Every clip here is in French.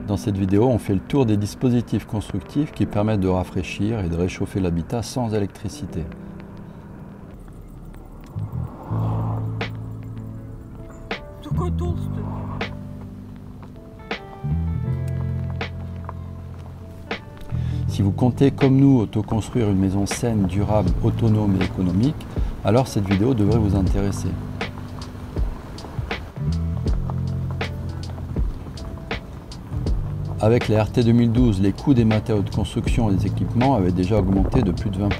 Dans cette vidéo, on fait le tour des dispositifs constructifs qui permettent de rafraîchir et de réchauffer l'habitat sans électricité. Si vous comptez, comme nous, autoconstruire une maison saine, durable, autonome et économique, alors cette vidéo devrait vous intéresser. Avec les RT 2012, les coûts des matériaux de construction et des équipements avaient déjà augmenté de plus de 20%.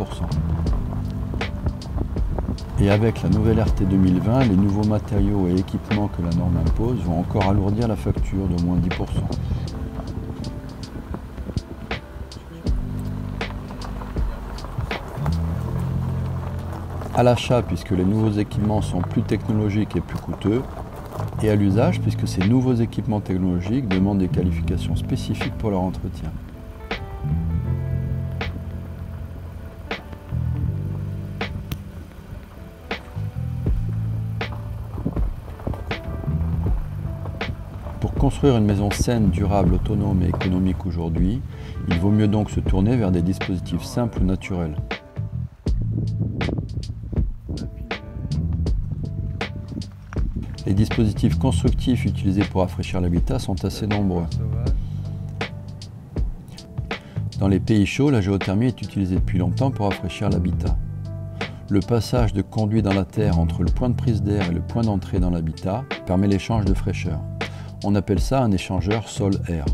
Et avec la nouvelle RT 2020, les nouveaux matériaux et équipements que la norme impose vont encore alourdir la facture d'au moins 10%. À l'achat, puisque les nouveaux équipements sont plus technologiques et plus coûteux, et à l'usage, puisque ces nouveaux équipements technologiques demandent des qualifications spécifiques pour leur entretien. Pour construire une maison saine, durable, autonome et économique aujourd'hui, il vaut mieux donc se tourner vers des dispositifs simples ou naturels. Les dispositifs constructifs utilisés pour rafraîchir l'habitat sont assez nombreux. Dans les pays chauds, la géothermie est utilisée depuis longtemps pour rafraîchir l'habitat. Le passage de conduits dans la terre entre le point de prise d'air et le point d'entrée dans l'habitat permet l'échange de fraîcheur. On appelle ça un échangeur sol-air.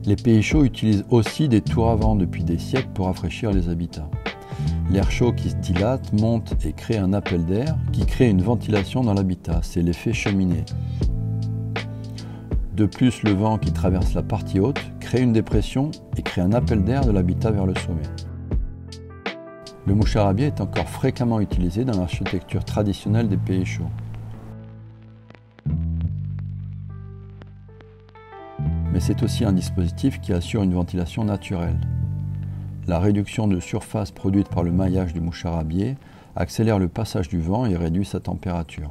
Les pays chauds utilisent aussi des tours à vent depuis des siècles pour rafraîchir les habitats. L'air chaud qui se dilate, monte et crée un appel d'air qui crée une ventilation dans l'habitat. C'est l'effet cheminée. De plus, le vent qui traverse la partie haute crée une dépression et crée un appel d'air de l'habitat vers le sommet. Le mouchard à biais est encore fréquemment utilisé dans l'architecture traditionnelle des pays chauds. Mais c'est aussi un dispositif qui assure une ventilation naturelle. La réduction de surface produite par le maillage du mouchard à biais accélère le passage du vent et réduit sa température.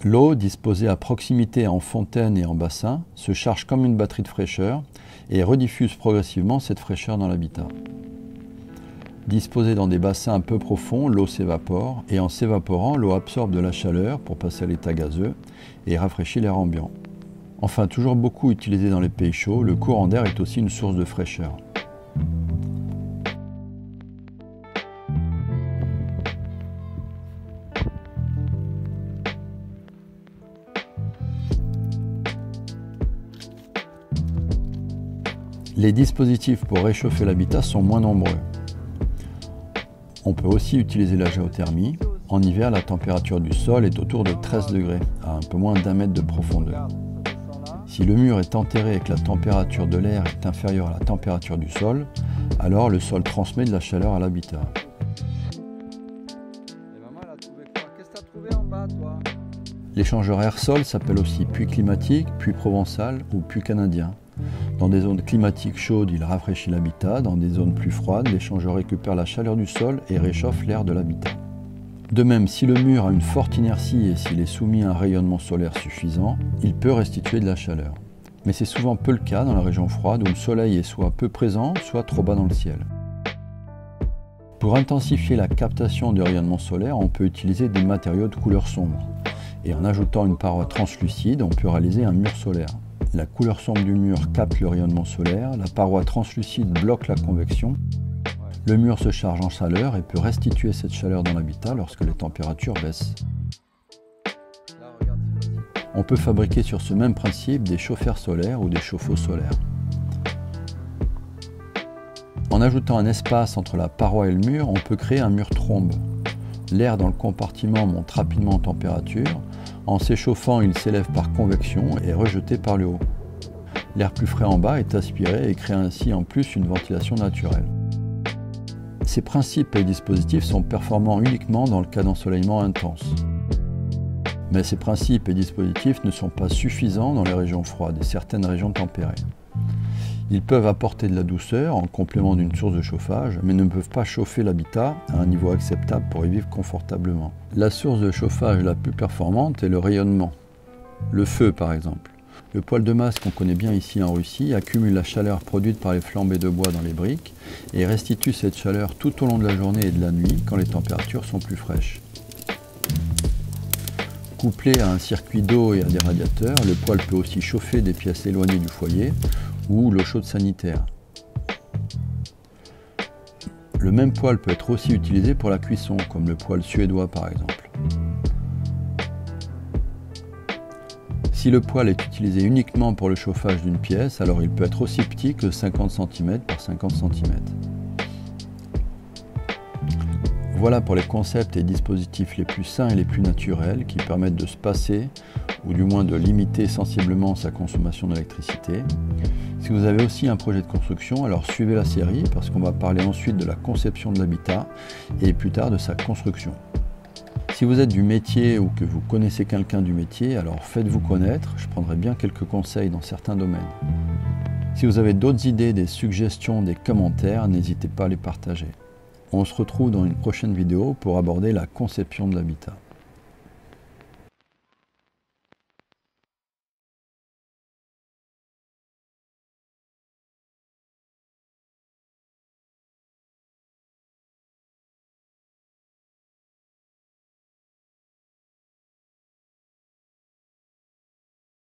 L'eau, disposée à proximité en fontaine et en bassin, se charge comme une batterie de fraîcheur et rediffuse progressivement cette fraîcheur dans l'habitat. Disposée dans des bassins peu profonds, l'eau s'évapore et en s'évaporant, l'eau absorbe de la chaleur pour passer à l'état gazeux et rafraîchit l'air ambiant. Enfin, toujours beaucoup utilisé dans les pays chauds, le courant d'air est aussi une source de fraîcheur. Les dispositifs pour réchauffer l'habitat sont moins nombreux. On peut aussi utiliser la géothermie. En hiver, la température du sol est autour de 13 degrés, à un peu moins d'1 mètre de profondeur. Si le mur est enterré et que la température de l'air est inférieure à la température du sol, alors le sol transmet de la chaleur à l'habitat. L'échangeur air-sol s'appelle aussi puits climatique, puits provençal ou puits canadien. Dans des zones climatiques chaudes, il rafraîchit l'habitat. Dans des zones plus froides, l'échangeur récupère la chaleur du sol et réchauffe l'air de l'habitat. De même, si le mur a une forte inertie et s'il est soumis à un rayonnement solaire suffisant, il peut restituer de la chaleur. Mais c'est souvent peu le cas dans la région froide où le soleil est soit peu présent, soit trop bas dans le ciel. Pour intensifier la captation du rayonnement solaire, on peut utiliser des matériaux de couleur sombre. Et en ajoutant une paroi translucide, on peut réaliser un mur solaire. La couleur sombre du mur capte le rayonnement solaire, la paroi translucide bloque la convection. Le mur se charge en chaleur et peut restituer cette chaleur dans l'habitat lorsque les températures baissent. On peut fabriquer sur ce même principe des chauffeurs solaires ou des chauffe-eau solaires. En ajoutant un espace entre la paroi et le mur, on peut créer un mur trombe. L'air dans le compartiment monte rapidement en température. En s'échauffant, il s'élève par convection et est rejeté par le haut. L'air plus frais en bas est aspiré et crée ainsi en plus une ventilation naturelle. Ces principes et dispositifs sont performants uniquement dans le cas d'ensoleillement intense. Mais ces principes et dispositifs ne sont pas suffisants dans les régions froides et certaines régions tempérées. Ils peuvent apporter de la douceur en complément d'une source de chauffage, mais ne peuvent pas chauffer l'habitat à un niveau acceptable pour y vivre confortablement. La source de chauffage la plus performante est le rayonnement. Le feu par exemple. Le poêle de masse qu'on connaît bien ici en Russie accumule la chaleur produite par les flambées de bois dans les briques et restitue cette chaleur tout au long de la journée et de la nuit quand les températures sont plus fraîches. Couplé à un circuit d'eau et à des radiateurs, le poêle peut aussi chauffer des pièces éloignées du foyer ou l'eau chaude sanitaire. Le même poêle peut être aussi utilisé pour la cuisson, comme le poêle suédois par exemple. Si le poêle est utilisé uniquement pour le chauffage d'une pièce, alors il peut être aussi petit que 50 cm par 50 cm. Voilà pour les concepts et dispositifs les plus sains et les plus naturels qui permettent de se passer, ou du moins de limiter sensiblement sa consommation d'électricité. Si vous avez aussi un projet de construction, alors suivez la série parce qu'on va parler ensuite de la conception de l'habitat et plus tard de sa construction. Si vous êtes du métier ou que vous connaissez quelqu'un du métier, alors faites-vous connaître, je prendrai bien quelques conseils dans certains domaines. Si vous avez d'autres idées, des suggestions, des commentaires, n'hésitez pas à les partager. On se retrouve dans une prochaine vidéo pour aborder la conception de l'habitat.